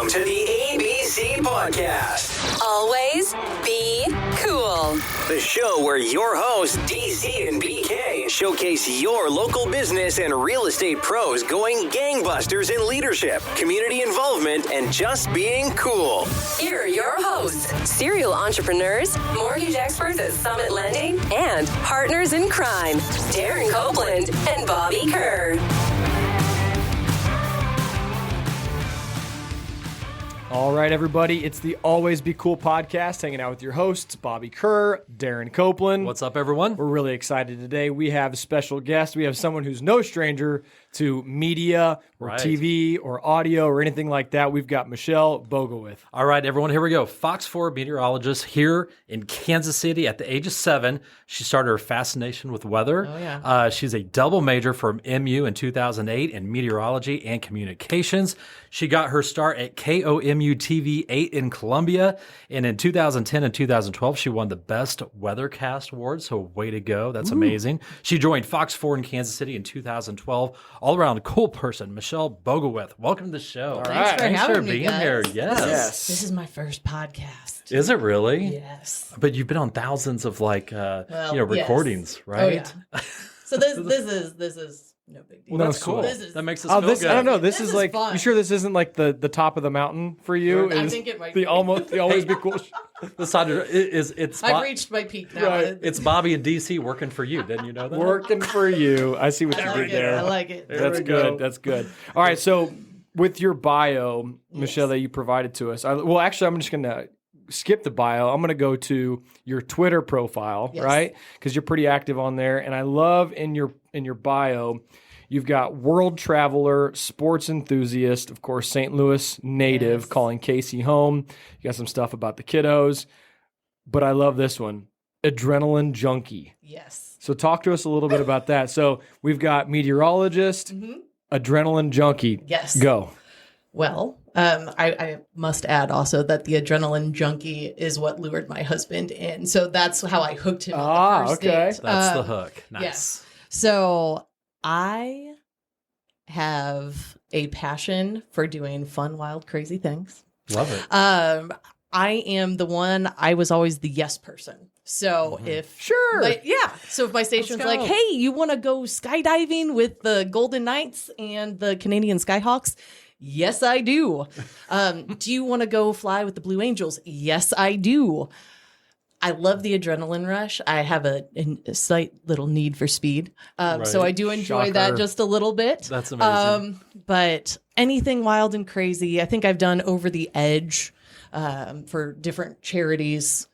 to the ABC Podcast. Always be cool. The show where your hosts, DC and BK, showcase your local business and real estate pros going gangbusters in leadership, community involvement, and just being cool. Here are your hosts, serial entrepreneurs, mortgage experts at Summit Lending, and partners in crime, Darren Copeland and Bobby Kerr. All right, everybody, it's the Always Be Cool podcast, hanging out with your hosts, Bobby Kerr, Darren Copeland. What's up, everyone? We're really excited today. We have a special guest. We have someone who's no stranger to media or TV or audio or anything like that. We've got Michelle Bogowith. All right, everyone, here we go. Fox 4 meteorologist here in Kansas City at the age of 7. She started her fascination with weather. Oh, yeah. She's a double major from MU in 2008 in meteorology and communications. She got her start at KOMU TV 8 in Columbia. And in 2010 and 2012, she won the Best Weathercast Award. So way to go. That's amazing. She joined Fox 4 in Kansas City in 2012. All around cool person, Michelle Bogowith. Welcome to the show. Thanks for being me, guys. here. Yes. This is my first podcast. Is it really? Yes. But you've been on thousands of recordings, yes. right? Oh, yeah. So this is no big deal. Well, that's cool. That makes us feel good. I don't know. This is like, fun. you sure this isn't like the top of the mountain for you? I think it might the be. Always Be Cool. The side of it's I've reached my peak now. Right. It's Bobby and DC working for you. Didn't you know that? Working for you. I see what you did there. I like it. That's good. That's good. All right. So with your bio, Michelle, that you provided to us, I'm just going to skip the bio. I'm going to go to your Twitter profile, right? Because you're pretty active on there. And I love in your bio, you've got world traveler, sports enthusiast, of course, St. Louis native, calling Casey home. You got some stuff about the kiddos. But I love this one, adrenaline junkie. Yes. So talk to us a little bit about that. So we've got meteorologist, adrenaline junkie. Yes. Go. Well, I must add also that the adrenaline junkie is what lured my husband in. So that's how I hooked him on the first date. That's the hook. Nice. Yes. So I have a passion for doing fun, wild, crazy things. Love it. I am the one, I was always the yes person. So so if my station's like, hey, you want to go skydiving with the Golden Knights and the Canadian Skyhawks? Yes, I do. Do you want to go fly with the Blue Angels? Yes, I do. I love the adrenaline rush. I have a slight little need for speed. So I do enjoy that just a little bit. That's amazing. But anything wild and crazy, I think I've done Over the Edge for different charities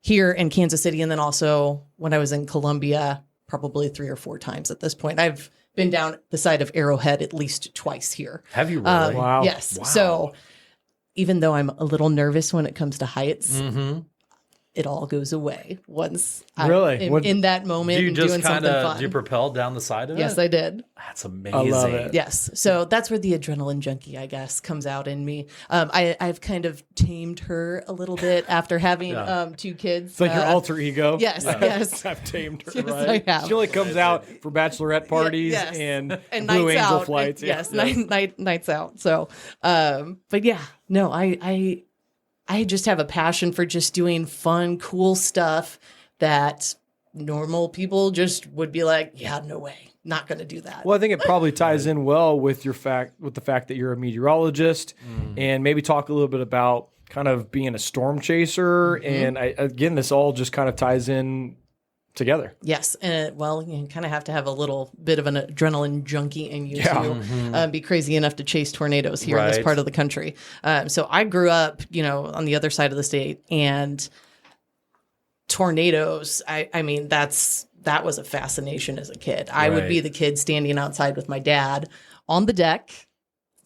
here in Kansas City. And then also when I was in Columbia, probably 3 or 4 times at this point. I've been down the side of Arrowhead at least twice here. Have you really? Wow. Yes. Wow. So even though I'm a little nervous when it comes to heights, it all goes away once I'm in that moment. Do you and just doing something fun. do you propel down the side of it? Yes, I did. That's amazing. I love it. Yes. So that's where the adrenaline junkie, I guess, comes out in me. I've kind of tamed her a little bit after having 2 kids. It's like your alter ego. Yes, yes. I've tamed her, Yes, right? I have. She only comes out for bachelorette parties and Blue nights Angel out. flights. Yes, nights out. So, but yeah, no, I just have a passion for just doing fun, cool stuff that normal people just would be like, yeah, no way, not going to do that. Well, I think it probably ties in well with the fact that you're a meteorologist, and maybe talk a little bit about kind of being a storm chaser. And again, this all just kind of ties in together. Yes. And you kind of have to have a little bit of an adrenaline junkie in you to be crazy enough to chase tornadoes here in this part of the country. So I grew up, on the other side of the state, and tornadoes, I mean, that was a fascination as a kid. I would be the kid standing outside with my dad on the deck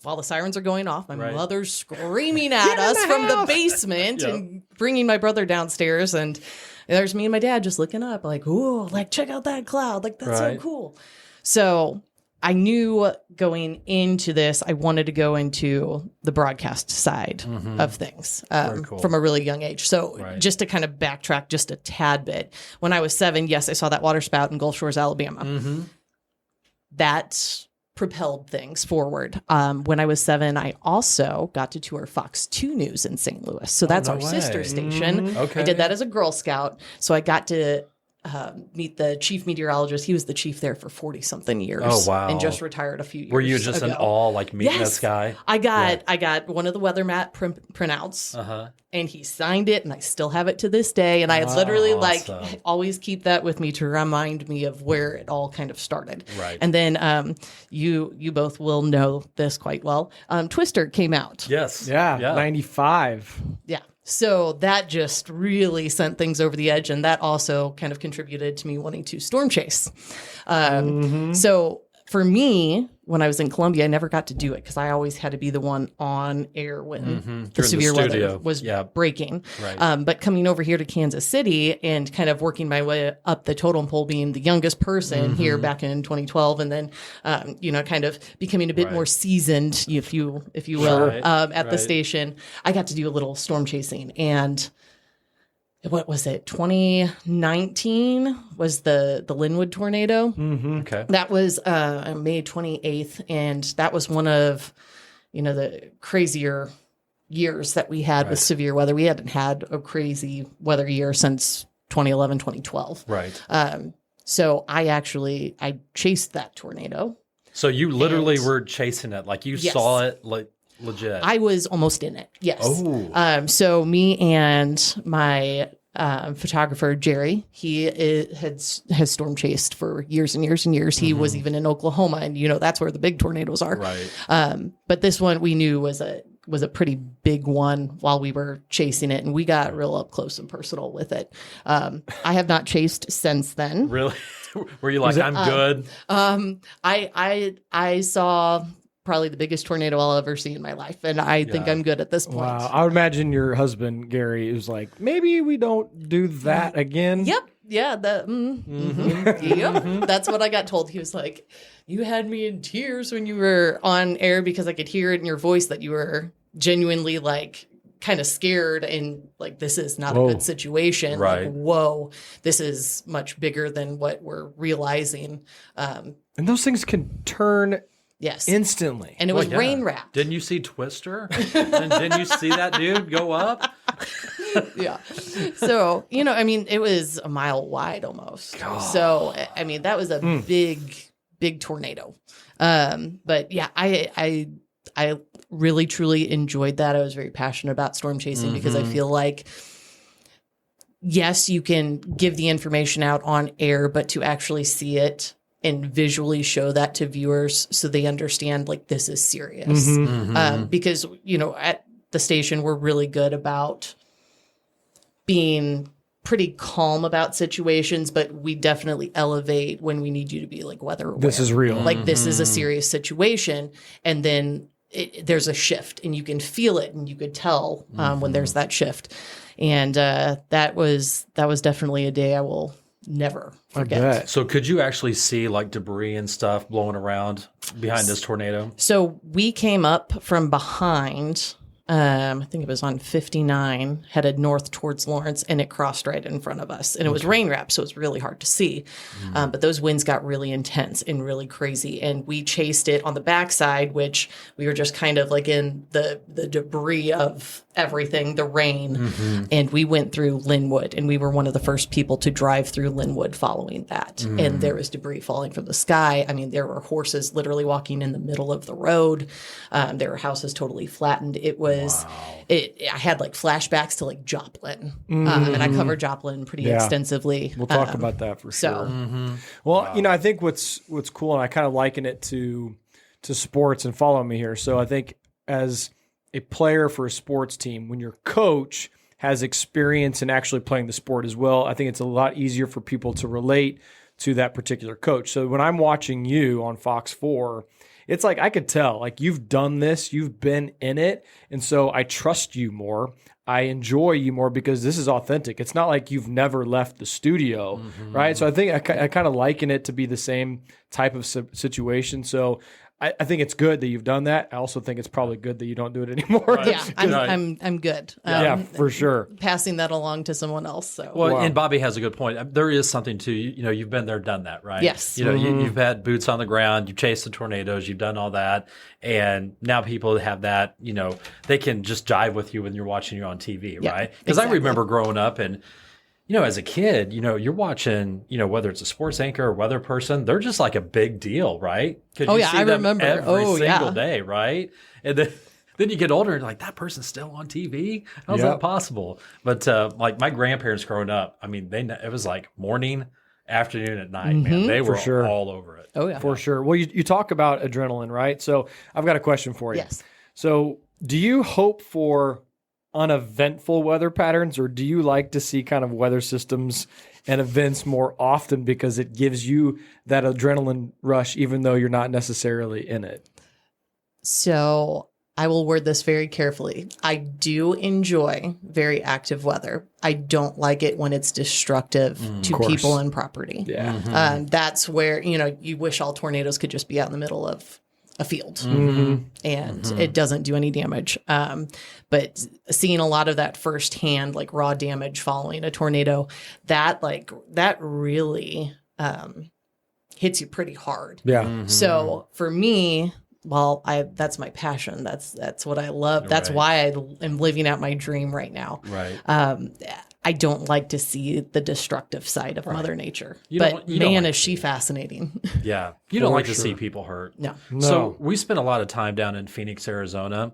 while the sirens are going off. My mother's screaming at us from the basement and bringing my brother downstairs, and there's me and my dad just looking up like, ooh, like, check out that cloud. Like, that's so cool. So I knew going into this, I wanted to go into the broadcast side of things from a really young age. So just to kind of backtrack just a tad bit, when I was 7, yes, I saw that water spout in Gulf Shores, Alabama. That propelled things forward. When I was 7, I also got to tour Fox 2 News in St. Louis. So that's our sister station. Okay. I did that as a Girl Scout. So I got to meet the chief meteorologist. He was the chief there for 40-something years. Oh, wow. And just retired a few years Were you just ago. in awe, like meeting Yes. this guy? I got one of the weather mat printouts, and he signed it, and I still have it to this day. And I literally awesome. always keep that with me to remind me of where it all kind of started. Right. And then you both will know this quite well. Twister came out. Yes. Yeah, 95. Yeah. So that just really sent things over the edge. And that also kind of contributed to me wanting to storm chase. So for me, when I was in Columbia, I never got to do it because I always had to be the one on air when the severe weather was breaking. Right. But coming over here to Kansas City and kind of working my way up the totem pole, being the youngest person here back in 2012, and then kind of becoming a bit more seasoned, if you will, at the station, I got to do a little storm chasing. And what was it? 2019 was the Linwood tornado. Okay. That was May 28th, and that was one of the crazier years that we had with severe weather. We hadn't had a crazy weather year since 2011, 2012. Right. So I chased that tornado. So you literally were chasing it, like you saw it, like legit. I was almost in it. Yes. Oh. So me and my photographer Jerry, has storm chased for years and years and years. He was even in Oklahoma, and that's where the big tornadoes are. Right. But this one we knew was a pretty big one while we were chasing it, and we got real up close and personal with it. I have not chased since then. Really? Were you like, I'm good? I saw probably the biggest tornado I'll ever see in my life, and I think I'm good at this point. Wow. I would imagine your husband, Gary, is like, maybe we don't do that again. Yep. Yeah. Yep. That's what I got told. He was like, you had me in tears when you were on air because I could hear it in your voice that you were genuinely like kind of scared and like, this is not a good situation. Right. Like, whoa, this is much bigger than what we're realizing. And those things can turn instantly. And it was rain wrapped. Didn't you see Twister? And didn't you see that dude go up? Yeah. So, it was a mile wide almost. God. So, that was a big tornado. But yeah, I really, truly enjoyed that. I was very passionate about storm chasing because I feel like, yes, you can give the information out on air, but to actually see it and visually show that to viewers so they understand like this is serious. Because, at the station, we're really good about being pretty calm about situations, but we definitely elevate when we need you to be like weather aware. This is real. Like this is a serious situation. And then there's a shift and you can feel it and you could tell when there's that shift. And that was definitely a day I will never forget. So could you actually see like debris and stuff blowing around behind this tornado? So we came up from behind, I think it was on 59, headed north towards Lawrence, and it crossed right in front of us. And it was rain wrapped, so it was really hard to see. But those winds got really intense and really crazy. And we chased it on the backside, which we were just kind of like in the debris of everything, the rain. And we went through Linwood, and we were one of the first people to drive through Linwood following that. And there was debris falling from the sky. I mean, there were horses literally walking in the middle of the road. There were houses totally flattened. It was, I had like flashbacks to like Joplin. And I covered Joplin pretty extensively. We'll talk about that for sure. Well, I think what's cool, and I kind of liken it to sports, and follow me here. So I think as a player for a sports team, when your coach has experience in actually playing the sport as well, I think it's a lot easier for people to relate to that particular coach. So when I'm watching you on Fox 4, it's like I could tell, like you've done this, you've been in it, and so I trust you more. I enjoy you more because this is authentic. It's not like you've never left the studio, right? So I think I kind of liken it to be the same type of situation. So I think it's good that you've done that. I also think it's probably good that you don't do it anymore. Yeah, I'm good. Yeah, for sure. Passing that along to someone else. So Well, and Bobby has a good point. There is something to, you've been there, done that, right? Yes. You've had boots on the ground, you've chased the tornadoes, you've done all that. And now people have that, they can just jive with you when you're watching you on TV, right? Because I remember growing up and, as a kid, you're watching, whether it's a sports anchor or weather person, they're just like a big deal, right? Oh, yeah, I remember. Every single day, right? And then you get older and you're like, that person's still on TV? How's that possible? But like my grandparents growing up, I mean, it was like morning, afternoon, at night, man. They were all over it. Oh, yeah. For sure. Well, you talk about adrenaline, right? So I've got a question for you. Yes. So do you hope for uneventful weather patterns, or do you like to see kind of weather systems and events more often because it gives you that adrenaline rush, even though you're not necessarily in it? So I will word this very carefully. I do enjoy very active weather. I don't like it when it's destructive to people and property. Yeah. That's where, you wish all tornadoes could just be out in the middle of a field and it doesn't do any damage. But seeing a lot of that firsthand, like raw damage following a tornado, that really hits you pretty hard. Yeah. So for me, that's my passion. That's what I love. That's why I am living out my dream right now. Right. I don't like to see the destructive side of Mother Nature. You but don't like is she fascinating. Yeah. You don't like to see people hurt. No. So we spent a lot of time down in Phoenix, Arizona.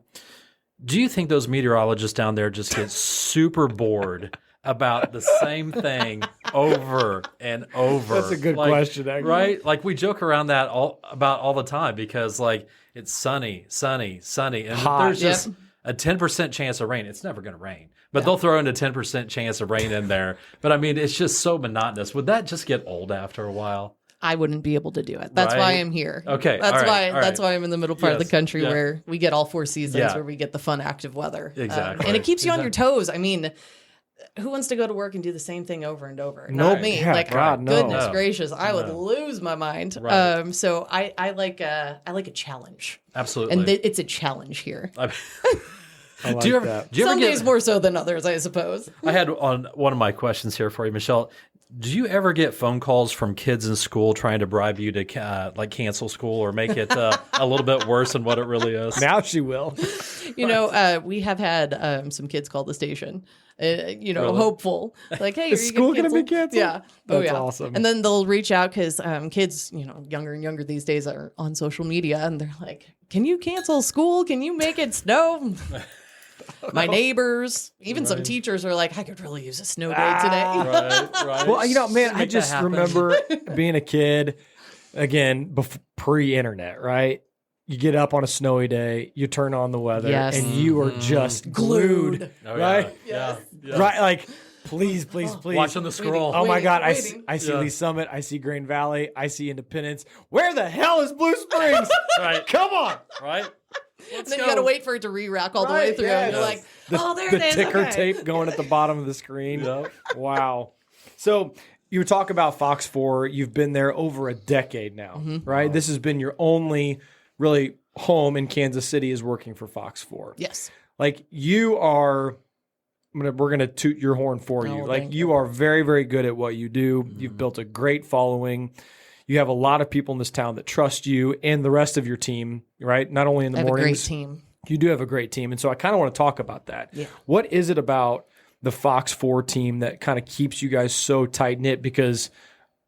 Do you think those meteorologists down there just get super bored about the same thing over and over? That's a good question, actually. Right? Like we joke around that all the time because like it's sunny, and hot. There's just a 10% chance of rain. It's never going to rain, but they'll throw in a 10% chance of rain in there. But I mean, it's just so monotonous. Would that just get old after a while? I wouldn't be able to do it. That's why I'm here. Okay. That's why I'm in the middle part of the country where we get all 4 seasons, where we get the fun active weather. Exactly. And it keeps you on your toes. I mean, who wants to go to work and do the same thing over and over? Not me. Yeah, like, God, no. goodness gracious, I would lose my mind. Right. So I like a challenge. Absolutely. And it's a challenge here. I like do you ever that. Some days more so than others, I suppose. I had on one of my questions here for you, Michelle. Do you ever get phone calls from kids in school trying to bribe you to cancel school or make it a little bit worse than what it really is? Now she will. We have had some kids call the station. Really? Hopeful. Like, hey, is school going to be canceled? Yeah. That's awesome. And then they'll reach out because kids, younger and younger these days are on social media, and they're like, "Can you cancel school? Can you make it snow?" My neighbors, even some teachers are like, I could really use a snow day today. Right. Well, man, I just remember being a kid, again, pre-internet, right? You get up on a snowy day, you turn on the weather, and you are just glued, right? Yeah. Right, like, please. Watching the scroll. Oh my God, I see Lee Summit, I see Green Valley, I see Independence. Where the hell is Blue Springs? Right. Come on. Right. And then you got to wait for it to re-rack all the way through. And you're like, there it is. The ticker tape going at the bottom of the screen. Wow. So you talk about Fox 4. You've been there over a decade now, right? Wow. This has been your only really home in Kansas City is working for Fox 4. Yes. Like you are, we're going to toot your horn for you. Like you are very, very good at what you do. You've built a great following. You have a lot of people in this town that trust you and the rest of your team, right? Not only in the mornings. I have a great team. You do have a great team. And so I kind of want to talk about that. Yeah. What is it about the Fox 4 team that kind of keeps you guys so tight-knit? Because,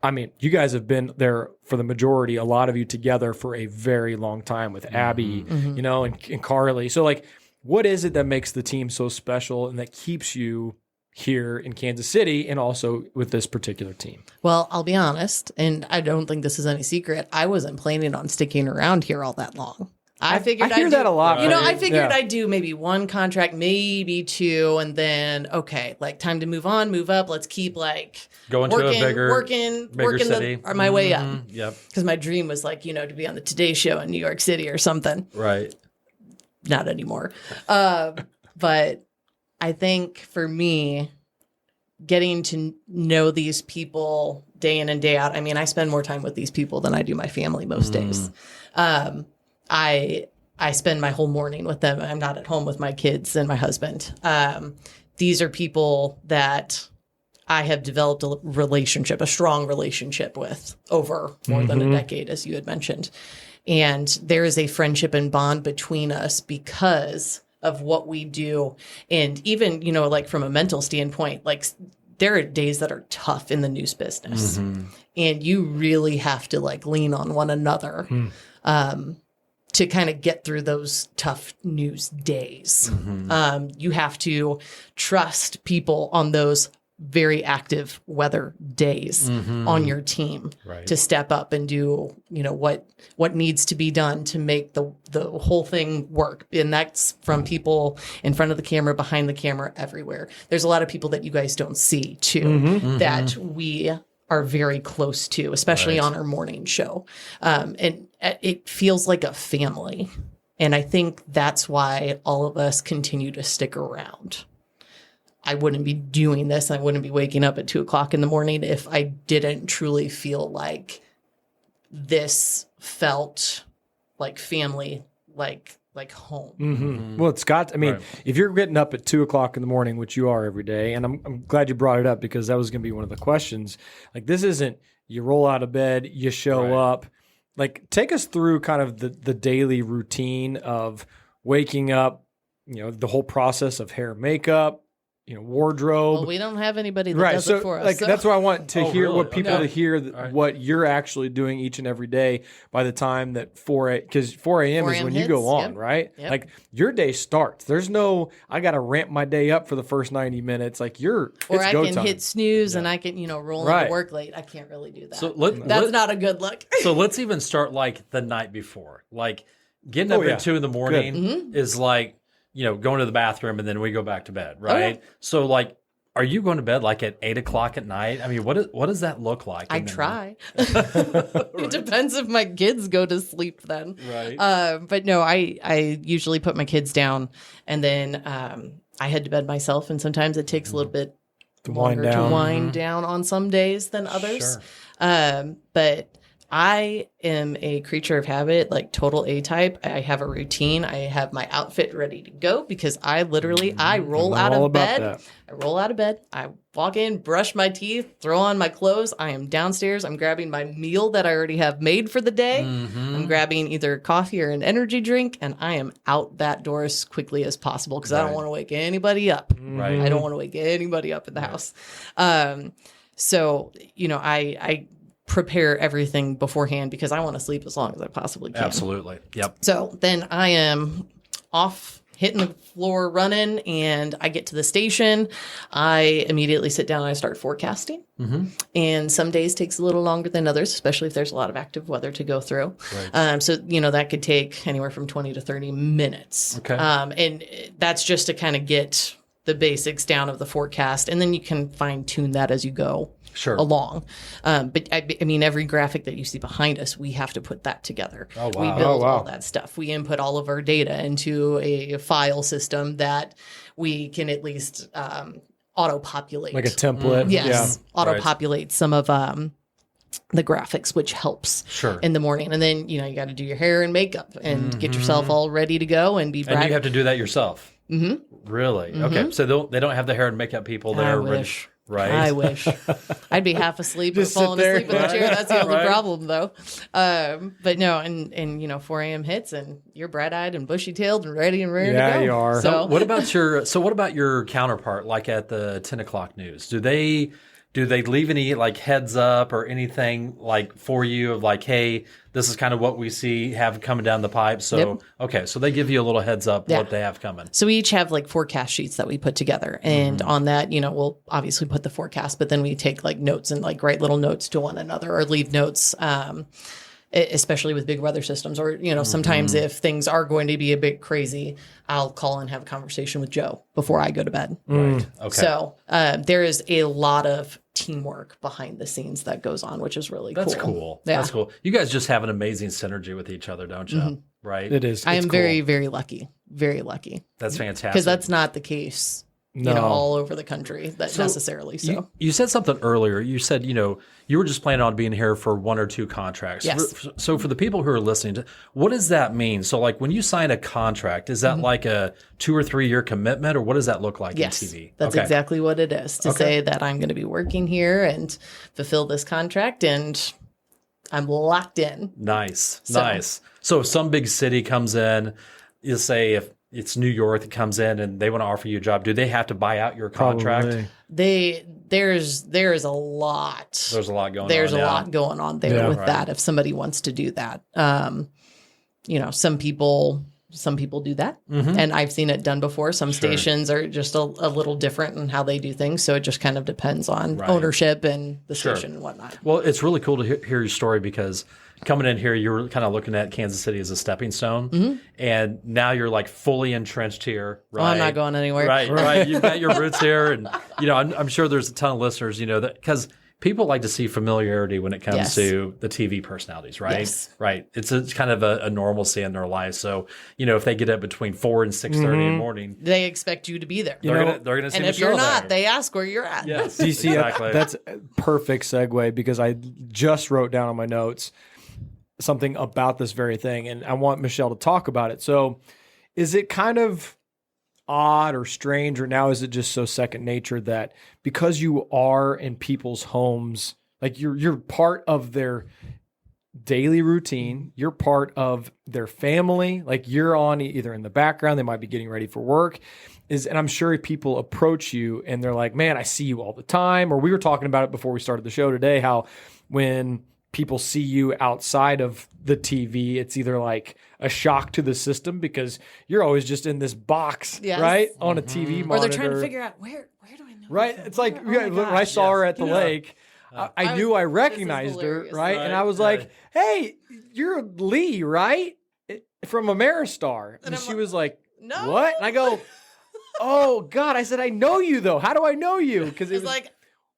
I mean, you guys have been there for the majority, a lot of you together for a very long time with Abby, and Karli. So, like, what is it that makes the team so special and that keeps you here in Kansas City and also with this particular team? Well, I'll be honest, and I don't think this is any secret. I wasn't planning on sticking around here all that long. I figured I hear that a lot. I figured I'd do maybe 1 contract, maybe 2, and then like time to move on, move up. Let's keep going to a bigger city. My way up. Yep. Because my dream was to be on the Today Show in New York City or something. Right. Not anymore. But I think for me, getting to know these people day in and day out, I mean, I spend more time with these people than I do my family most days. I spend my whole morning with them. I'm not at home with my kids and my husband. These are people that I have developed a strong relationship with over more than a decade, as you had mentioned. And there is a friendship and bond between us because of what we do. And even, like from a mental standpoint, like there are days that are tough in the news business. And you really have to like lean on one another to kind of get through those tough news days. You have to trust people on those very active weather days on your team to step up and do, what needs to be done to make the whole thing work. And that's from people in front of the camera, behind the camera, everywhere. There's a lot of people that you guys don't see too, that we are very close to, especially on our morning show. And it feels like a family. And I think that's why all of us continue to stick around. I wouldn't be doing this. I wouldn't be waking up at 2:00 in the morning if I didn't truly feel like this felt like family, like home. Well, if you're getting up at 2:00 in the morning, which you are every day, and I'm glad you brought it up because that was going to be one of the questions. Like, this isn't you roll out of bed, you show up. Like, take us through kind of the daily routine of waking up, the whole process of hair, makeup, wardrobe. Well, we don't have anybody that does it for us. Like, that's why I want to hear really? what people to hear what you're actually doing each and every day by the time that 4 a.m. is when you go on, right? Yep. Like, your day starts. There's no, I got to ramp my day up for the first 90 minutes. Like, or I can hit snooze and I can, roll into work late. I can't really do that. So that's not a good look. So let's even start like the night before. Like, getting up at 2 in the morning is like, going to the bathroom and then we go back to bed, right? So like, are you going to bed like at 8:00 at night? I mean, what does that look like? I try. It depends if my kids go to sleep then. Right. But no, I usually put my kids down and then I head to bed myself. And sometimes it takes a little bit longer to wind down on some days than others. Sure. But I am a creature of habit, like total A-type. I have a routine. I have my outfit ready to go because I roll out of bed. I roll out of bed. I walk in, brush my teeth, throw on my clothes. I am downstairs. I'm grabbing my meal that I already have made for the day. I'm grabbing either coffee or an energy drink, and I am out that door as quickly as possible because I don't want to wake anybody up. Right. I don't want to wake anybody up in the house. So, I prepare everything beforehand because I want to sleep as long as I possibly can. Absolutely. Yep. So then I am off hitting the floor running and I get to the station. I immediately sit down and I start forecasting. And some days takes a little longer than others, especially if there's a lot of active weather to go through. Right. So, that could take anywhere from 20 to 30 minutes. Okay. And that's just to kind of get the basics down of the forecast. And then you can fine tune that as you go. Along. But I mean, every graphic that you see behind us, we have to put that together. Oh, wow. We build all that stuff. We input all of our data into a file system that we can at least auto-populate. Like a template. Yes. Yeah. Auto-populate some of the graphics, which helps in the morning. And then, you got to do your hair and makeup and get yourself all ready to go and be bright. And you have to do that yourself? Really? Okay. So they don't have the hair and makeup people that are ready. Right. I wish. I'd be half asleep or falling asleep in the chair. That's the only problem, though. But no, and 4 a.m. hits, and you're bright-eyed and bushy-tailed and ready to go. Yeah, you are. So what about your counterpart, like at the 10 o'clock news? Do they leave any like heads up or anything like for you of like, hey, this is kind of what we have coming down the pipe? So, okay. So they give you a little heads up what they have coming. So we each have like forecast sheets that we put together. And on that, we'll obviously put the forecast, but then we take like notes and like write little notes to one another or leave notes, especially with big weather systems or, sometimes if things are going to be a bit crazy, I'll call and have a conversation with Joe before I go to bed. Right. Okay. So there is a lot of teamwork behind the scenes that goes on, which is really cool. That's cool. Yeah. That's cool. You guys just have an amazing synergy with each other, don't you? Right? It is. I am very, very lucky. Very lucky. That's fantastic. Because that's not the case all over the country necessarily. So you said something earlier. You said, you were just planning on being here for 1 or 2 contracts. Yes. So for the people who are listening, what does that mean? So like when you sign a contract, is that like a 2 or 3 year commitment, or what does that look like in TV? That's exactly what it is, to say that I'm going to be working here and fulfill this contract, and I'm locked in. Nice. So if some big city comes in, you say if it's New York that comes in and they want to offer you a job, do they have to buy out your contract? Probably. There's a lot. There's a lot going on. There's a lot going on there with that. If somebody wants to do that, some people do that, and I've seen it done before. Some stations are just a little different in how they do things, so it just kind of depends on ownership and the station and whatnot. Well, it's really cool to hear your story, because coming in here, you were kind of looking at Kansas City as a stepping stone, and now you're like fully entrenched here. Right? Oh, I'm not going anywhere. Right. You've got your roots here, and I'm sure there's a ton of listeners, that because people like to see familiarity when it comes to the TV personalities, right? Yes. Right. It's kind of a normalcy in their life. So, if they get up between 4 and 6:30 in the morning, they expect you to be there. They're gonna see and if Michelle you're not, there. they ask where you're at. Yes, DC, exactly. That's a perfect segue, because I just wrote down on my notes something about this very thing, and I want Michelle to talk about it. So is it kind of odd or strange, or now is it just so second nature that because you are in people's homes, like you're part of their daily routine, you're part of their family, like you're on either in the background, they might be getting ready for work, and I'm sure people approach you and they're like, man, I see you all the time. Or we were talking about it before we started the show today, how when people see you outside of the TV, it's either like a shock to the system because you're always just in this box, right? On a TV monitor. Or they're trying to figure out where do I know? Right? It's like when I saw her at the lake, I knew I recognized her, right? And I was like, hey, you're Lee, right? From Ameristar. And she was like, no. What? And I go, oh, God. I said, I know you, though. How do I know you? Because it was like,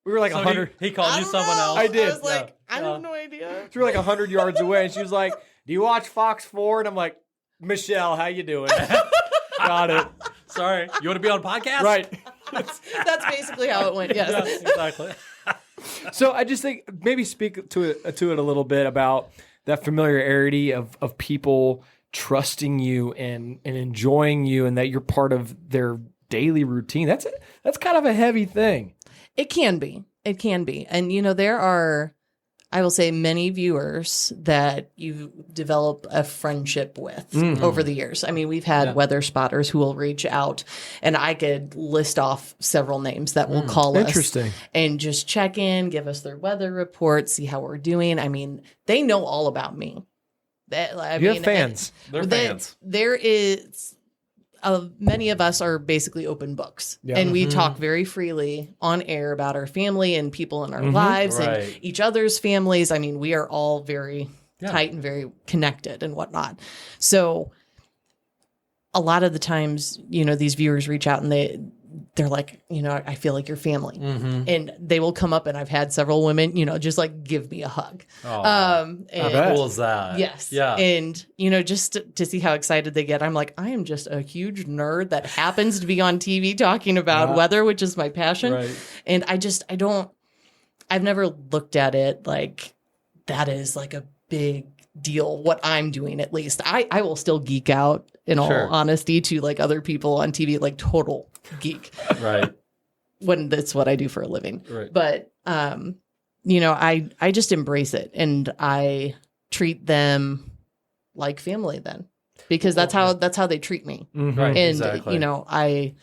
we were like 100. He called you someone else. I did. I was like, I have no idea. We were like 100 yards away, and she was like, do you watch Fox 4? And I'm like, Michelle, how you doing? Got it. Sorry. You want to be on a podcast? Right. That's basically how it went, yes. Exactly. So I just think maybe speak to it a little bit about that familiarity of people trusting you and enjoying you, and that you're part of their daily routine. That's kind of a heavy thing. It can be. And, there are, I will say, many viewers that you develop a friendship with over the years. I mean, we've had weather spotters who will reach out, and I could list off several names that will call us and just check in, give us their weather report, see how we're doing. I mean, they know all about me. You have fans. They're fans. There is... many of us are basically open books, and we talk very freely on air about our family and people in our lives and each other's families. I mean, we are all very tight and very connected and whatnot. So a lot of the times, these viewers reach out and they're like, I feel like your family, and they will come up, and I've had several women, just like give me a hug. How cool is that? Yes. Yeah. And, just to see how excited they get, I'm like, I am just a huge nerd that happens to be on TV talking about weather, which is my passion. Right. And I've never looked at it like that is like a big deal, what I'm doing, at least. I will still geek out, in all honesty, to like other people on TV, like total geek. Right. When that's what I do for a living. Right. But, I just embrace it, and I treat them like family then, because that's how they treat me. Right. And, exactly.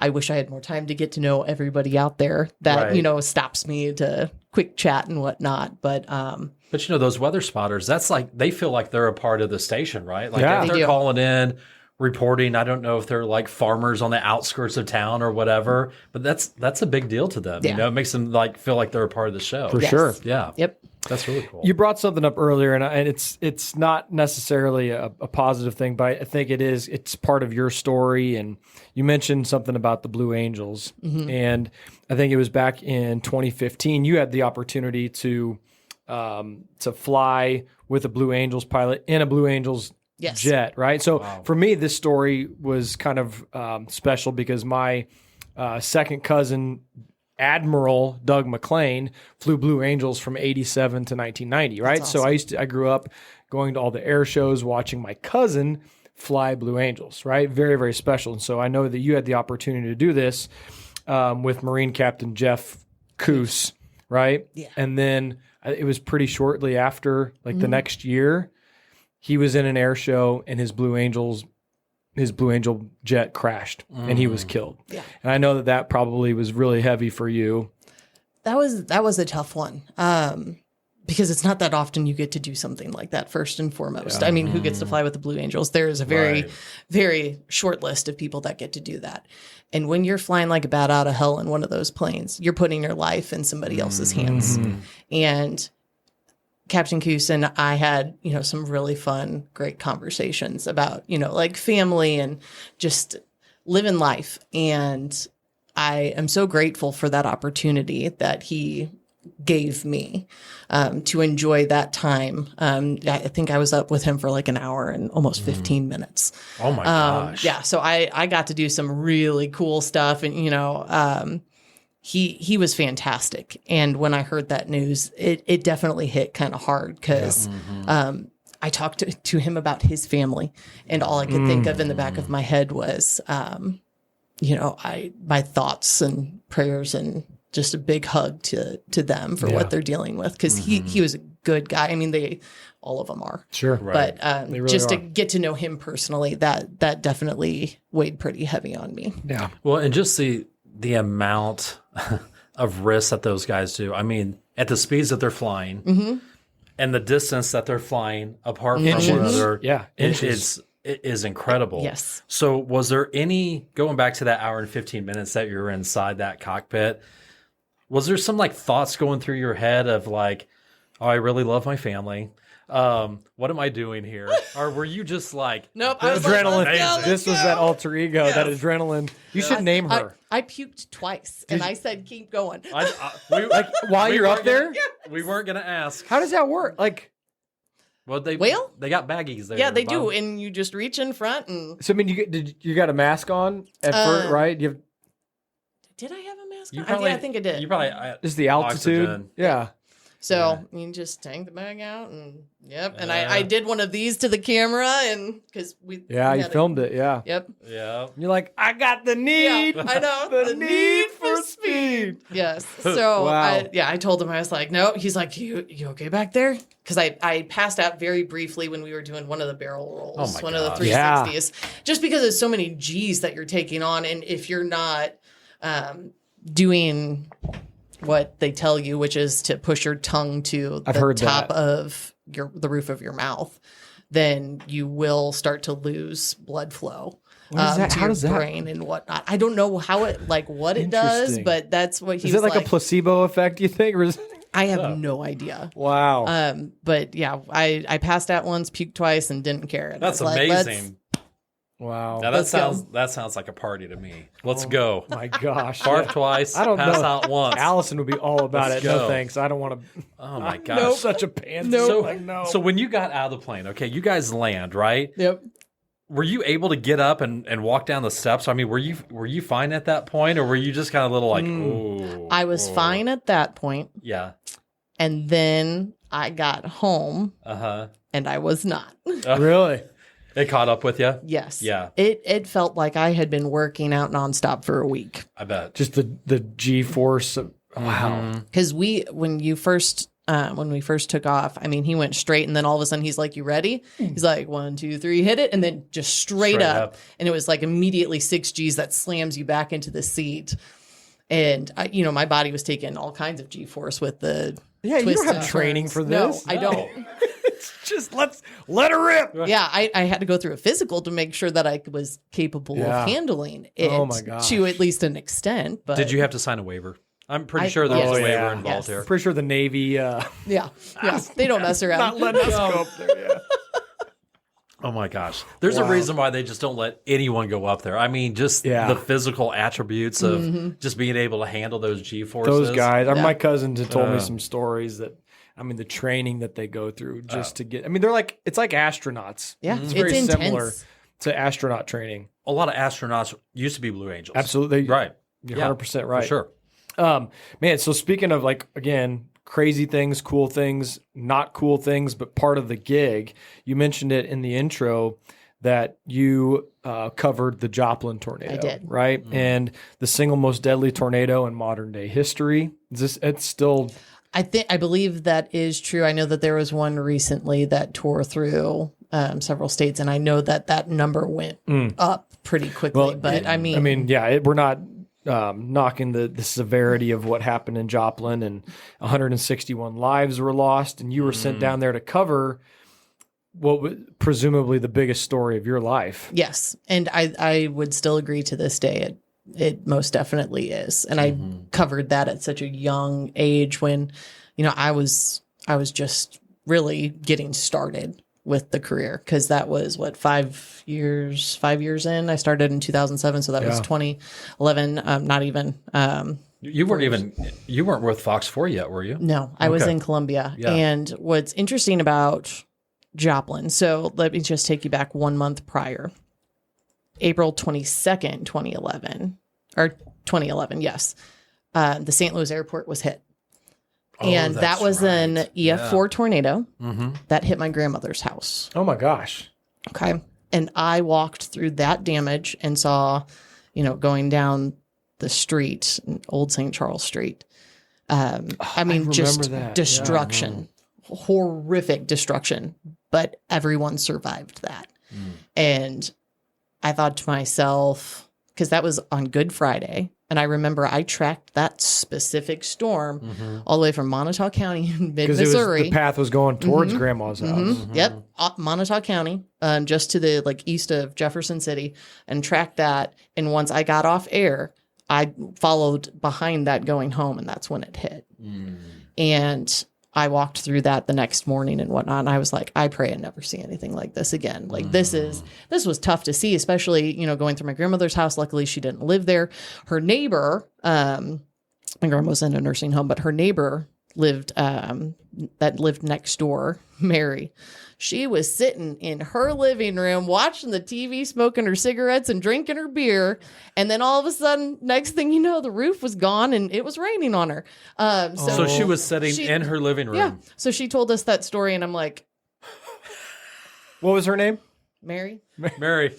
I wish I had more time to get to know everybody out there that, stops me to quick chat and whatnot. But those weather spotters, that's like, they feel like they're a part of the station, right? Like if They they're do. calling in, reporting, I don't know if they're like farmers on the outskirts of town or whatever, but that's a big deal to them. Yeah. It makes them like feel like they're a part of the show. For sure. Yeah. Yep. That's really cool. You brought something up earlier, and it's not necessarily a positive thing, but I think it's part of your story. And you mentioned something about the Blue Angels, and I think it was back in 2015. You had the opportunity to fly with a Blue Angels pilot in a Blue Angels jet, right? So for me, this story was kind of special because my second cousin Admiral Doug McClain flew Blue Angels from 87 to 1990, right? That's So awesome. I grew up going to all the air shows, watching my cousin fly Blue Angels, right? Very, very special. And so I know that you had the opportunity to do this with Marine Captain Jeff Coos, right? Yeah. And then it was pretty shortly after, like the next year, he was in an air show and his Blue Angel jet crashed and he was killed. Yeah. And I know that probably was really heavy for you. That was a tough one. Because it's not that often you get to do something like that, first and foremost. I mean, who gets to fly with the Blue Angels? There is a very, very short list of people that get to do that. And when you're flying like a bat out of hell in one of those planes, you're putting your life in somebody else's hands. And Captain Coos and I had, some really fun, great conversations about, like family and just living life. And I am so grateful for that opportunity that he gave me to enjoy that time. I think I was up with him for like an hour and almost 15 minutes. Oh my gosh. Yeah. So I got to do some really cool stuff and, he was fantastic. And when I heard that news, it definitely hit kind of hard because I talked to him about his family and all I could think of in the back of my head was, my thoughts and prayers and just a big hug to them for what they're dealing with. Cause he was a good guy. I mean, all of them are. Sure. But really just are. to get to know him personally, that definitely weighed pretty heavy on me. Yeah. Well, and just the amount of risks that those guys do. I mean, at the speeds that they're flying and the distance that they're flying apart from one another, it is incredible. Yes. So was there going back to that hour and 15 minutes that you were inside that cockpit, was there some like thoughts going through your head of like, oh, I really love my family. What am I doing here? Or were you just like, Nope. I was Adrenaline. Like, let's go, This was that alter ego, that adrenaline. You should name her. I puked twice and I said, keep going. While you're up there? We weren't going to ask. How does that work? Like, Well, they got baggies there. Yeah, they do. And you just reach in front and. so I mean, you got a mask on at first, right? You have Did I have a mask You on? probably, Yeah, I think I did. You probably just the altitude. Oxygen. Yeah. So you just take the bag out and and I did one of these to the camera and because we You filmed it. Yeah. Yep. Yeah. You're like, I got the need. Yeah, I know The need for speed. Yes. So Wow. I told him I was like, no. He's like, you okay back there? Because I passed out very briefly when we were doing one of the barrel rolls, Oh my one of the gosh. 360s, just because there's so many G's that you're taking on, and if you're not doing what they tell you, which is to push your tongue to the top of the roof of your mouth, then you will start to lose blood flow to How your does that- brain and whatnot. I don't know how it what it does, Interesting. but that's what he's Is it like a placebo effect, you think? Or is I have no idea. Wow. But yeah, I passed out once, puked twice, and didn't care. And That's I was like, amazing. Wow. Now Let's go. that sounds like a party to me. Let's go. My gosh. Barf twice. I don't pass know. out once. Allison would be all about Let's it. No go. thanks. I don't want to. Oh my gosh. I'm such a pansy. So, Like, no. so when you got out of the plane, okay, you guys land, right? Yep. Were you able to get up and walk down the steps? I mean, were you fine at that point, or were you just kind of a little like, oh? I was fine at that point, Yeah. and then I got home, and I was not. Really? It caught up with you? Yes. Yeah. It felt like I had been working out nonstop for a week. I bet. Just the G force. Wow. Because when we first took off, I mean, he went straight, and then all of a sudden he's like, "You ready?" He's like, 1, 2, 3, hit it, and then just straight up. And it was like immediately 6 Gs that slams you back into the seat. And my body was taking all kinds of G force with the Yeah, you twists don't and have training turns. for this. No, I don't. Just let her rip. Yeah, I had to go through a physical to make sure that I was capable of handling it. Oh my gosh. To at least an extent. But Did you have to sign a waiver? I'm pretty sure there was a waiver involved here. Pretty sure the Navy. Yeah, they don't mess around. Not letting us go up there. Yeah. Oh my gosh. There's a reason why they just don't let anyone go up there. I mean, just the physical attributes of just being able to handle those G forces. Those guys. My cousins had told me some stories that. I mean, the training that they go through just to get. I mean, it's like astronauts. Yeah, it's very intense. similar to astronaut training. A lot of astronauts used to be Blue Angels. Absolutely, Right. You're 100% right. For sure. Man, so speaking of like, again, crazy things, cool things, not cool things, but part of the gig, you mentioned it in the intro that you covered the Joplin tornado. I did. Right? And the single most deadly tornado in modern day history. It's still... I believe that is true. I know that there was one recently that tore through several states, and I know that number went up pretty quickly. Well, but we're not knocking the severity of what happened in Joplin, and 161 lives were lost, and you were sent down there to cover what was presumably the biggest story of your life. Yes, and I would still agree to this day. It most definitely is. And I covered that at such a young age when, I was just really getting started with the career, because that was 5 years in. I started in 2007, so that was 2011. Not even. You weren't with Fox 4 yet, were you? No, I was in Columbia. Yeah. And what's interesting about Joplin, so let me just take you back 1 month prior. April 22nd, 2011, yes. The St. Louis airport was hit. And that was an EF4 tornado that hit my grandmother's house. Oh my gosh. Okay. And I walked through that damage and saw, going down the street, Old St. Charles Street. Just that. destruction, horrific destruction, but everyone survived that. And I thought to myself, because that was on Good Friday, and I remember I tracked that specific storm all the way from Montauk County in mid-Missouri. The path was going towards Grandma's house. Yep, Montauk County, just to the east of Jefferson City, and tracked that. And once I got off air, I followed behind that going home, and that's when it hit. And I walked through that the next morning and whatnot, and I was like, I pray I never see anything like this again. Like this was tough to see, especially, going through my grandmother's house. Luckily, she didn't live there. Her neighbor, my grandma was in a nursing home, but her neighbor lived next door, Mary. She was sitting in her living room watching the TV, smoking her cigarettes and drinking her beer. And then all of a sudden, next thing you know, the roof was gone and it was raining on her. So she was sitting in her living room. Yeah. So she told us that story, and I'm like, What was her name? Mary? Mary,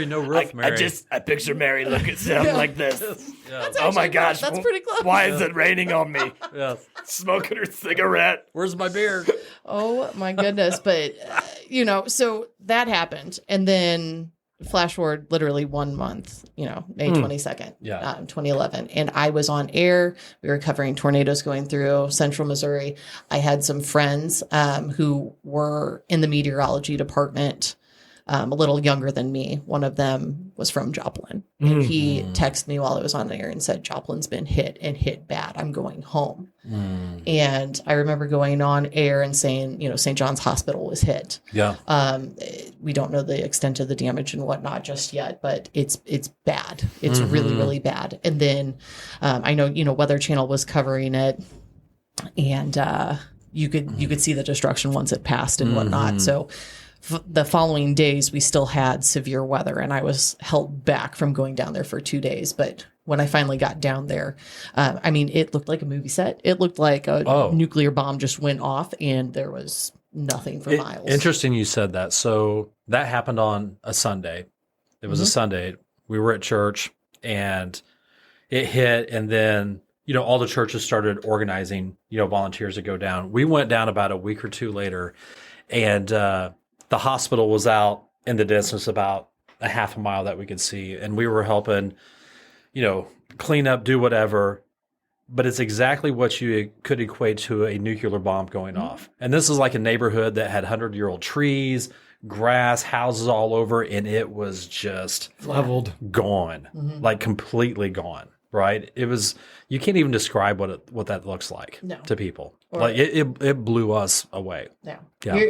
no roof, Mary. I picture Mary looking something like this. That's actually, that's pretty close. Why is it raining on me? Yes. Smoking her cigarette. Where's my beer? Oh my goodness. But, so that happened. And then flash forward literally 1 month, May 22nd, 2011. And I was on air. We were covering tornadoes going through central Missouri. I had some friends who were in the meteorology department, a little younger than me. One of them was from Joplin. And he texted me while I was on air and said, Joplin's been hit and hit bad. I'm going home. And I remember going on air and saying, St. John's Hospital was hit. Yeah. We don't know the extent of the damage and whatnot just yet, but it's bad. It's really, really bad. And then I know, Weather Channel was covering it, and you could see the destruction once it passed and whatnot. So the following days, we still had severe weather, and I was held back from going down there for 2 days. But when I finally got down there, it looked like a movie set. It looked like a nuclear bomb just went off, and there was nothing for miles. Interesting you said that. So that happened on a Sunday. It was a Sunday. We were at church, and it hit, and then all the churches started organizing volunteers to go down. We went down about a week or two later, and the hospital was out in the distance about a half a mile that we could see. And we were helping, clean up, do whatever. But it's exactly what you could equate to a nuclear bomb going off. And this is like a neighborhood that had 100-year-old trees, grass, houses all over. And it was just leveled, gone, like completely gone. Right. It was, you can't even describe what that looks like to people. Like it blew us away. Yeah.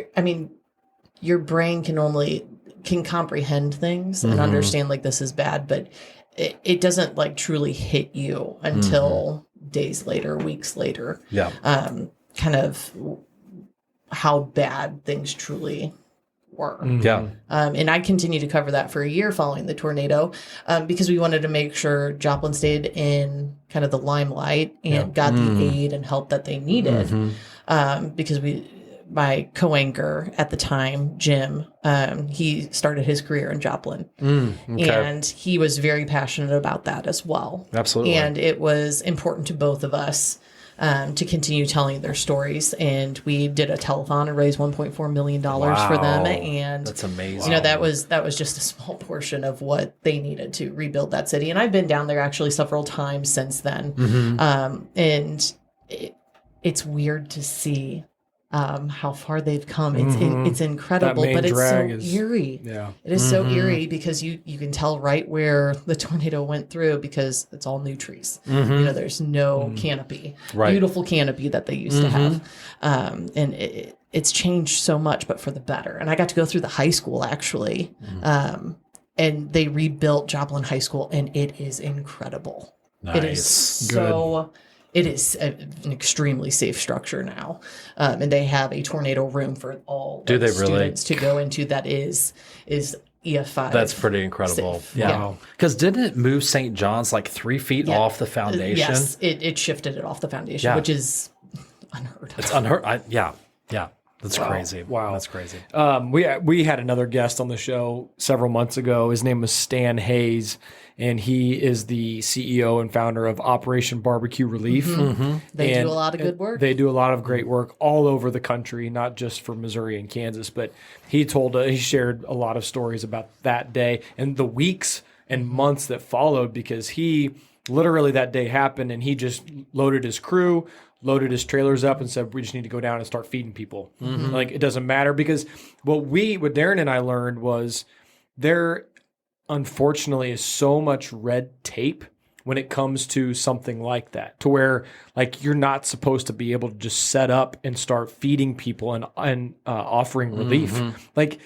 Your brain can comprehend things and understand like this is bad, but it doesn't like truly hit you until days later, weeks later. Yeah. Kind of how bad things truly were. Yeah. And I continued to cover that for a year following the tornado because we wanted to make sure Joplin stayed in kind of the limelight and got the aid and help that they needed. Because my co-anchor at the time, Jim, he started his career in Joplin. And he was very passionate about that as well. Absolutely. And it was important to both of us to continue telling their stories. And we did a telethon and raised $1.4 million for them. And that's amazing. You know, that was just a small portion of what they needed to rebuild that city. And I've been down there actually several times since then. And it's weird to see how far they've come. It's incredible, but it's so eerie. Yeah. It is so eerie because you can tell right where the tornado went through because it's all new trees. You know, there's no canopy, beautiful canopy that they used to have. And it's changed so much, but for the better. And I got to go through the high school actually. And they rebuilt Joplin High School and it is incredible. Nice. It is so... It is an extremely safe structure now, and they have a tornado room for all students to go into. That is EF5. That's pretty incredible. Safe. Yeah, because didn't it move St. John's like 3 feet off the foundation? Yes, it shifted it off the foundation, which is unheard of. It's unheard. Yeah. That's crazy. Wow, that's crazy. We had another guest on the show several months ago. His name was Stan Hayes, and he is the CEO and founder of Operation Barbecue Relief. They do a lot of good work. They do a lot of great work all over the country, not just for Missouri and Kansas. But he shared a lot of stories about that day and the weeks and months that followed, because he literally, that day happened and he just loaded his crew, loaded his trailers up and said, we just need to go down and start feeding people. Like, it doesn't matter, because what Darren and I learned was there, unfortunately, is so much red tape when it comes to something like that, to where, like, you're not supposed to be able to just set up and start feeding people and offering relief. Like,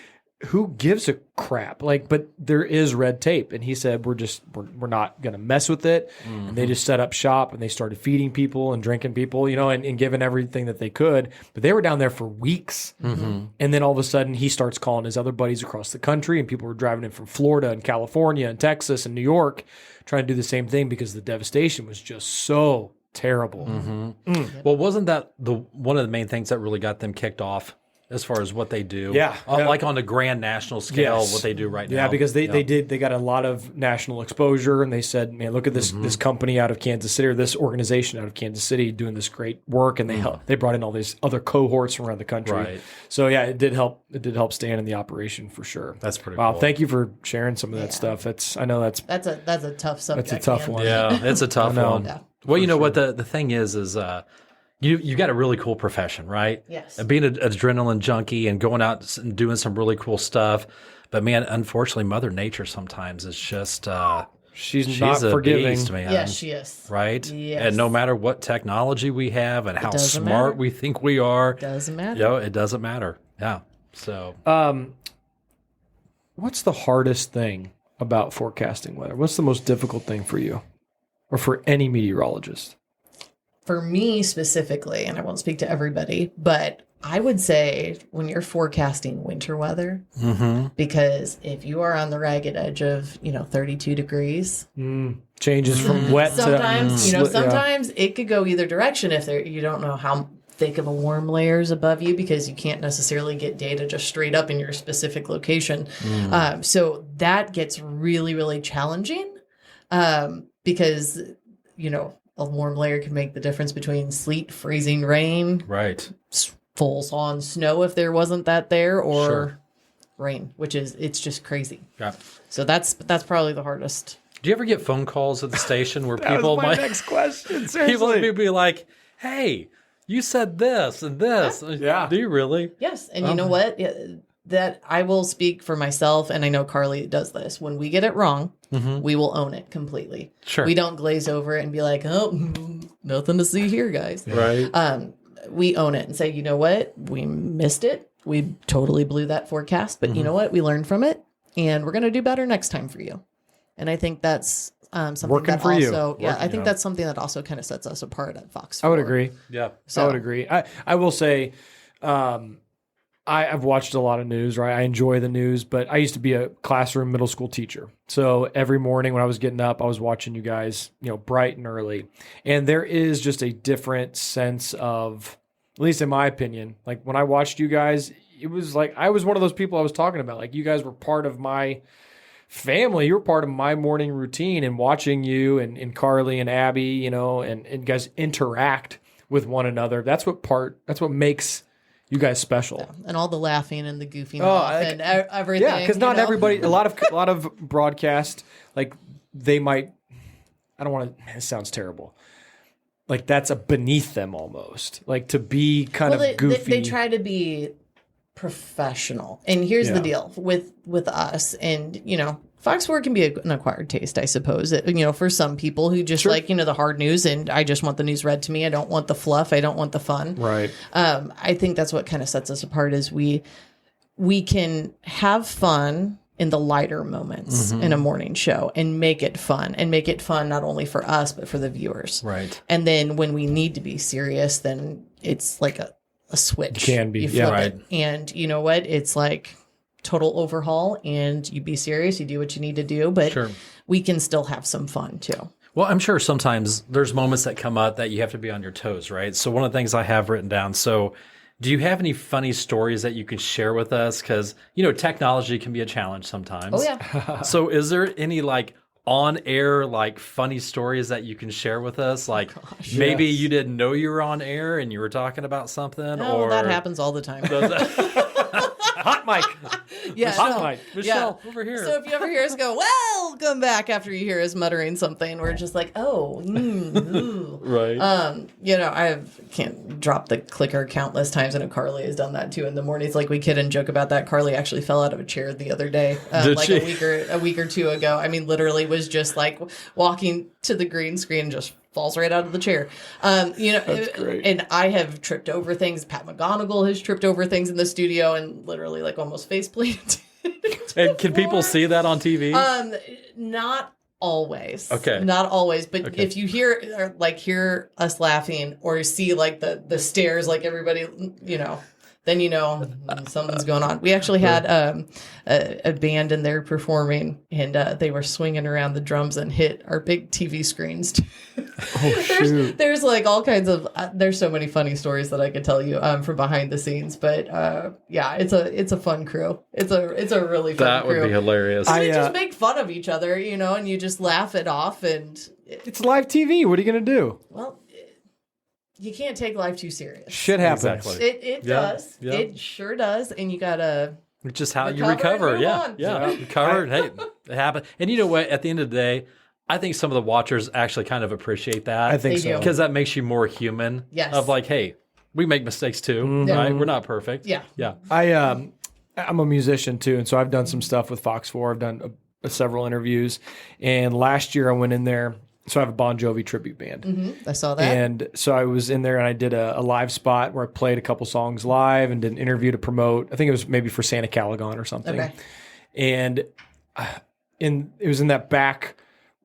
who gives a crap? Like, but there is red tape. And he said, we're not going to mess with it. And they just set up shop and they started feeding people and drinking people, you know, and giving everything that they could. But they were down there for weeks. And then all of a sudden he starts calling his other buddies across the country, and people were driving in from Florida and California and Texas and New York trying to do the same thing because the devastation was just so terrible. Well, wasn't that one of the main things that really got them kicked off as far as what they do? Like on a grand national scale, what they do right now. Yeah, because they got a lot of national exposure, and they said, man, look at this company out of Kansas City, or this organization out of Kansas City doing this great work, and they brought in all these other cohorts from around the country. Right. So yeah, it did help Stan in the operation for sure. That's pretty wow. cool. Thank you for sharing some of that stuff. I know that's a tough subject. That's a tough one. Yeah, it's a tough one. Yeah, well, you know what the thing is you got a really cool profession, right? Yes. And being an adrenaline junkie and going out and doing some really cool stuff. But man, unfortunately, Mother Nature sometimes is just she's not forgiving, beast, man. Yes, she is. Right? Yes. And no matter what technology we have and how smart we think we are, it doesn't matter. It doesn't matter. Yeah. So, what's the hardest thing about forecasting weather? What's the most difficult thing for you, or for any meteorologist? For me specifically, and I won't speak to everybody, but I would say when you're forecasting winter weather, because if you are on the ragged edge of 32 degrees, changes from wet sometimes to sometimes it could go either direction if you don't know how thick of a warm layer is above you, because you can't necessarily get data just straight up in your specific location. So that gets really, really challenging because a warm layer can make the difference between sleet, freezing rain, right, full-on snow if there wasn't that there, or rain, it's just crazy. Yeah. So that's probably the hardest. Do you ever get phone calls at the station where that people was my might next question? Seriously, people be like, "Hey, you said this and this." Yeah. Do you really? Yes, and you know what? That I will speak for myself, and I know Karli does this. When we get it wrong, we will own it completely. Sure. We don't glaze over it and be like, "Oh, nothing to see here, guys." Right. We own it and say, "You know what? We missed it. We totally blew that forecast, but you know what? We learned from it, and we're going to do better next time for you." And I think that's something working that for also, you. I think that's something that also kind of sets us apart at Fox 4. I would agree. Yeah. I would agree. I will say, I've watched a lot of news, right? I enjoy the news, but I used to be a classroom middle school teacher. So every morning when I was getting up, I was watching you guys, bright and early. And there is just a different sense of, at least in my opinion, like when I watched you guys, it was like I was one of those people I was talking about. Like you guys were part of my family. You were part of my morning routine, and watching you and Karli and Abby, and guys interact with one another. That's what makes you guys special. Yeah. And all the laughing and the goofing off and everything. Yeah, because not everybody, a lot of broadcast, like they might, I don't want to, it sounds terrible. Like that's a beneath them almost. Like to be kind of goofy. They try to be professional. And here's the deal with us. And, Fox 4 can be an acquired taste, I suppose. For some people who just like, the hard news, and I just want the news read to me. I don't want the fluff. I don't want the fun. Right. I think that's what kind of sets us apart is we can have fun in the lighter moments in a morning show and make it fun not only for us, but for the viewers. Right. And then when we need to be serious, then it's like a switch. It can be. You flip it. And you know what? It's like total overhaul, and you be serious, you do what you need to do, but we can still have some fun too. Well, I'm sure sometimes there's moments that come up that you have to be on your toes, right? So one of the things I have written down, so do you have any funny stories that you can share with us? Because, technology can be a challenge sometimes. Oh, yeah. So is there any on air, funny stories that you can share with us? Maybe you didn't know you were on air and you were talking about something? No, or that happens all the time. Hot mic. Yeah, Hot mic. Michelle, over here. So if you ever hear us go, welcome back, after you hear us muttering something, we're just like, ooh. Right. I can't drop the clicker countless times. I know Karli has done that too in the mornings. Like we kid and joke about that. Karli actually fell out of a chair the other day, Did she? a week or two ago. I mean, literally was just like walking to the green screen and just falls right out of the chair. That's great. And I have tripped over things. Pat McGonigal has tripped over things in the studio and literally almost face planted. And can people see that on TV? Not always. Okay. Not always. But if you hear us laughing or see the stares, everybody, then something's going on. We actually had a band in there performing, and they were swinging around the drums and hit our big TV screens. Oh, shoot. There's all kinds of there's so many funny stories that I could tell you from behind the scenes. But it's a fun crew. It's a really fun crew. That would be hilarious. We just make fun of each other, and you just laugh it off. And it's live TV. What are you going to do? Well, you can't take life too serious. Shit happens. Exactly. It does. Yeah. It sure does. And you gotta just how you recover. Yeah. Recover. Hey, it happened. And you know what? At the end of the day, I think some of the watchers actually kind of appreciate that. I think so. Because that makes you more human. Yes. Of hey, we make mistakes too, right? We're not perfect. Yeah. Yeah. I'm a musician too, and so I've done some stuff with Fox 4. I've done several interviews, and last year I went in there. So I have a Bon Jovi tribute band. Mm-hmm. I saw that. And so I was in there and I did a live spot where I played a couple songs live and did an interview to promote. I think it was maybe for Santa Caligon or something. Okay. And it was in that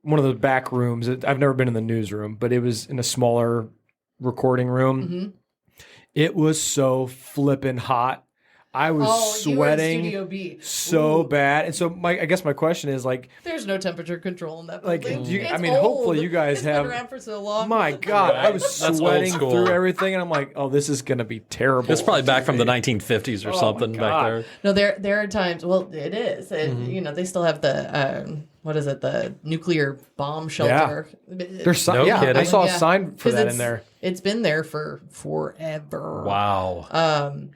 one of the back rooms. I've never been in the newsroom, but it was in a smaller recording room. Mm-hmm. It was so flippin' hot. I was sweating you were in Studio B. So bad. And so I guess my question is there's no temperature control in that building. Hopefully you guys have been around for so long. My God, I was sweating through everything, and I'm like, oh, this is going to be terrible. It's probably back from the 1950s or something back there. No, there are times. Well, it is. They still have the what is it? The nuclear bomb shelter. Yeah. There's kidding. I saw a sign for that in there. It's been there for forever. Wow.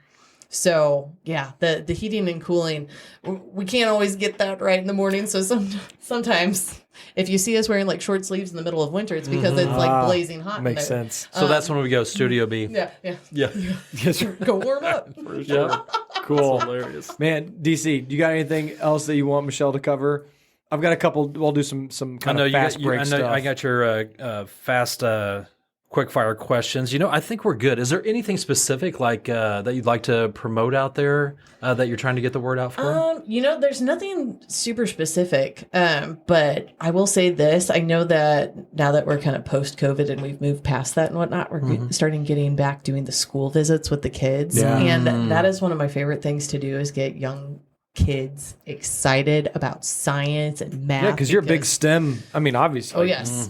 So yeah, the heating and cooling, we can't always get that right in the morning. So sometimes if you see us wearing short sleeves in the middle of winter, it's because it's blazing hot. Makes sense. So that's when we go Studio B. Yeah. Yes, go warm up. For sure. Yeah. Cool. Hilarious. Man, DC, do you got anything else that you want Michelle to cover? I've got a couple. We'll do some kind of fast break stuff. I got your fast quick fire questions. I think we're good. Is there anything specific like that you'd like to promote out there that you're trying to get the word out for? There's nothing super specific, but I will say this. I know that now that we're kind of post-COVID and we've moved past that and whatnot, we're starting getting back doing the school visits with the kids. Yeah. And that is one of my favorite things to do is get young kids excited about science and math. Yeah, because you're a big STEM. I mean, obviously. Oh, yes.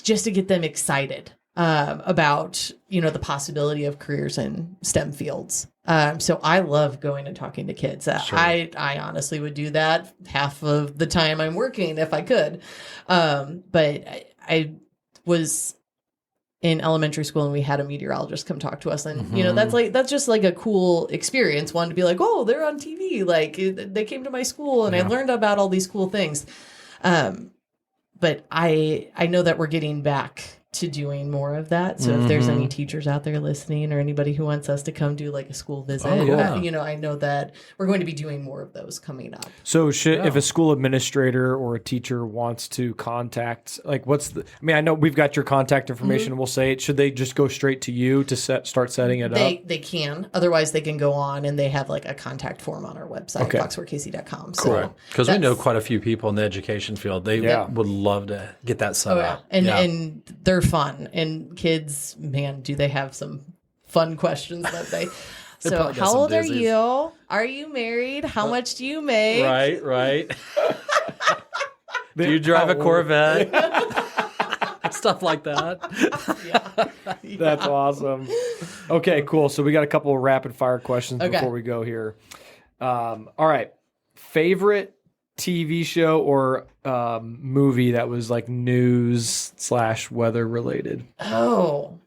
Just to get them excited about, the possibility of careers in STEM fields. So I love going and talking to kids. Sure. I honestly would do that half of the time I'm working if I could. But I was in elementary school and we had a meteorologist come talk to us, and that's just like a cool experience. One to be like, oh, they're on TV, like they came to my school and I learned about all these cool things. But I know that we're getting back to doing more of that. So if there's any teachers out there listening or anybody who wants us to come do like a school visit, I know that we're going to be doing more of those coming up. So if a school administrator or a teacher wants to contact, like I know we've got your contact information, we'll say it. Should they just go straight to you to start setting it up? They can. Otherwise they can go on and they have like a contact form on our website, foxworthkc.com. Cool. Because we know quite a few people in the education field. They would love to get that set up. And they're fun, and kids, man, do they have some fun questions that they so how old are you? Are you married? How much do you make? Right. Do you drive a Corvette? Stuff like that. That's awesome. Okay, cool. So we got a couple of rapid fire questions before we go here. All right. Favorite TV show or movie that was like news/weather related? Oh,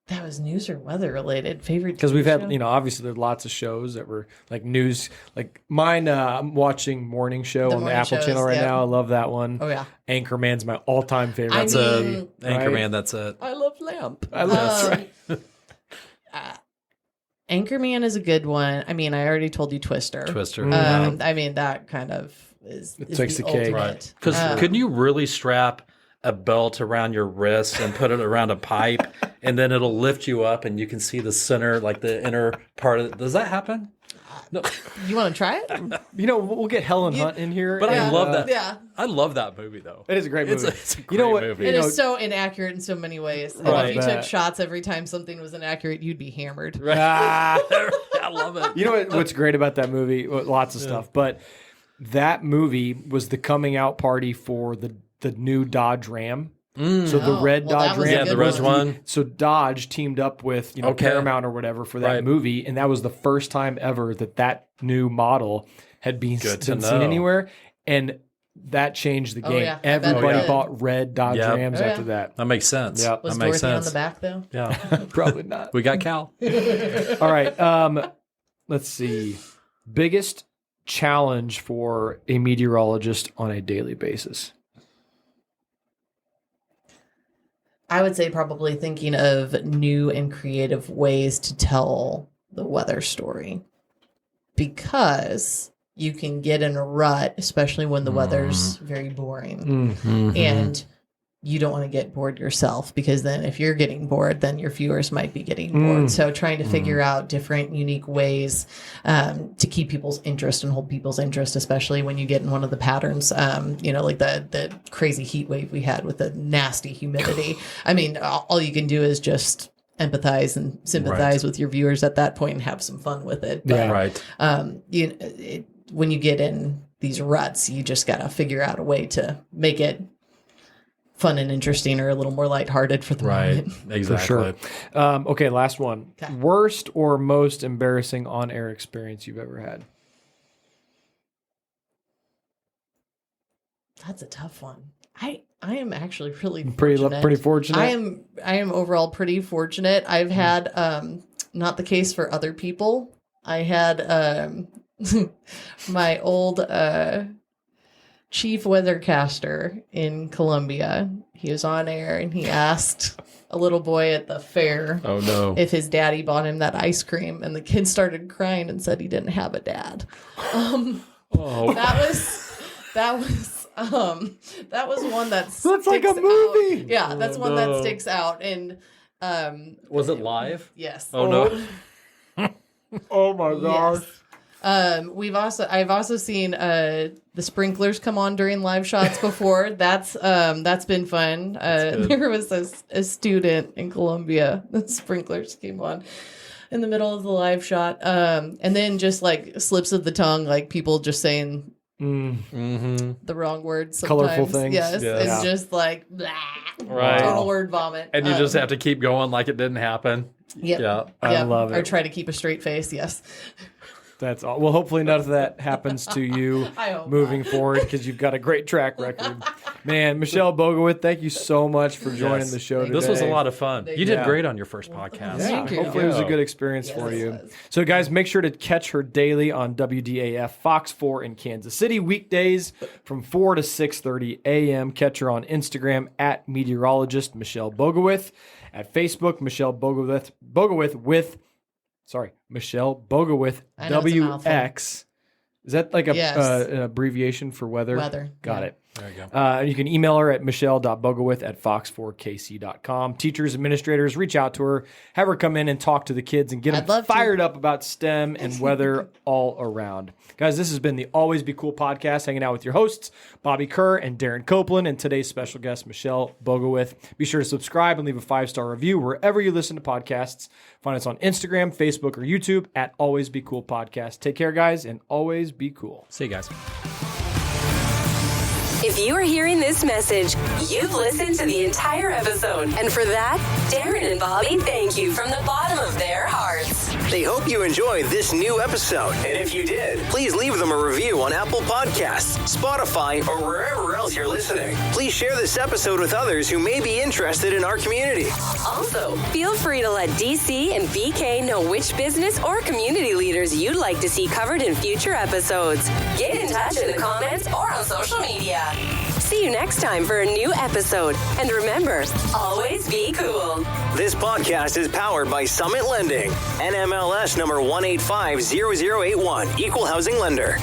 that was news or weather related. Favorite because we've had show? Obviously there's lots of shows that were like news. Like mine, I'm watching Morning Show on the Apple channel right now. I love that one. Oh yeah, Anchorman's my all-time favorite. Anchorman. That's it. I love Lamp. That's right. Anchorman is a good one. I mean, I already told you Twister. I mean, that kind of is takes the cake. Right. Because couldn't you really strap a belt around your wrist and put it around a pipe, and then it'll lift you up and you can see the center, like the inner part of it? Does that happen? No. You want to try it? We'll get Helen Hunt in here. But I love that. Yeah. I love that movie, though. It is a great movie. It's a great movie. It is so inaccurate in so many ways. And if you took shots every time something was inaccurate, you'd be hammered. Right. I love it. You know what's great about that movie? Lots of stuff. But that movie was the coming out party for the new Dodge Ram. So the red Dodge Ram. Yeah, the red one. So Dodge teamed up with Paramount or whatever for that movie, and that was the first time ever that new model had been seen anywhere, and that changed the game. Yeah. Everybody bought red Dodge Rams after that. That makes sense. Yep. Was that makes Dorothy sense. on the back though? Yeah, probably not. We got Cal. All right. Let's see. Biggest challenge for a meteorologist on a daily basis. I would say probably thinking of new and creative ways to tell the weather story, because you can get in a rut, especially when the weather's very boring, and you don't want to get bored yourself, because then if you're getting bored, then your viewers might be getting bored. So trying to figure out different unique ways to keep people's interest and hold people's interest, especially when you get in one of the patterns, like the crazy heat wave we had with the nasty humidity. I mean, all you can do is just empathize and sympathize with your viewers at that point and have some fun with it. But, when you get in these ruts, you just got to figure out a way to make it fun and interesting, or a little more lighthearted for the moment. Exactly. For sure. Okay, last one. Okay. Worst or most embarrassing on-air experience you've ever had? That's a tough one. I am actually really fortunate. Pretty fortunate. I am overall pretty fortunate. I've had not the case for other people. I had my old chief weathercaster in Columbia. He was on air and he asked a little boy at the fair if his daddy bought him that ice cream, and the kid started crying and said he didn't have a dad. That was That was one that's like a movie. Out. Yeah, that's one that sticks out. And was it live? Yes. Oh no. Oh my gosh. Yes. I've also seen the sprinklers come on during live shots before. That's been fun. There was a student in Columbia. The sprinklers came on in the middle of the live shot. And then just like slips of the tongue, like people just saying the wrong words sometimes. Colorful things. Yes. It's just like blah, right. Total word vomit. And you just have to keep going like it didn't happen. Yep. Yeah. I love it. Or try to keep a straight face. Yes. That's all. Well, hopefully none of that happens to you moving forward because you've got a great track record. Man, Michelle Bogowith, thank you so much for joining the show today. This was a lot of fun. You did great on your first podcast. Yeah, Thank you. hopefully it was a good experience for you. So, guys, make sure to catch her daily on WDAF Fox 4 in Kansas City, weekdays from 4 to 6:30 a.m. Catch her on Instagram at Meteorologist Michelle Bogowith, at Facebook Michelle Bogowith Michelle Bogowith WX. Is that like an abbreviation for weather? Weather. Got it. There you go. You can email her at michelle.bogowith@fox4kc.com. Teachers, administrators, reach out to her, have her come in and talk to the kids and get them fired up about STEM and weather all around. Guys, this has been the Always Be Cool podcast, hanging out with your hosts, Bobby Kerr and Darren Copeland, and today's special guest, Michelle Bogowith. Be sure to subscribe and leave a 5-star review wherever you listen to podcasts. Find us on Instagram, Facebook, or YouTube at Always Be Cool Podcast. Take care, guys, and always be cool. See you guys. If you are hearing this message, you've listened to the entire episode. And for that, Darren and Bobby thank you from the bottom of their hearts. They hope you enjoyed this new episode. And if you did, please leave them a review on Apple Podcasts, Spotify, or wherever else you're listening. Please share this episode with others who may be interested in our community. Also, feel free to let DC and BK know which business or community leaders you'd like to see covered in future episodes. Get in touch in the comments or on social media. See you next time for a new episode. And remember, always be cool. This podcast is powered by Summit Lending, NMLS number 1850081, Equal Housing Lender.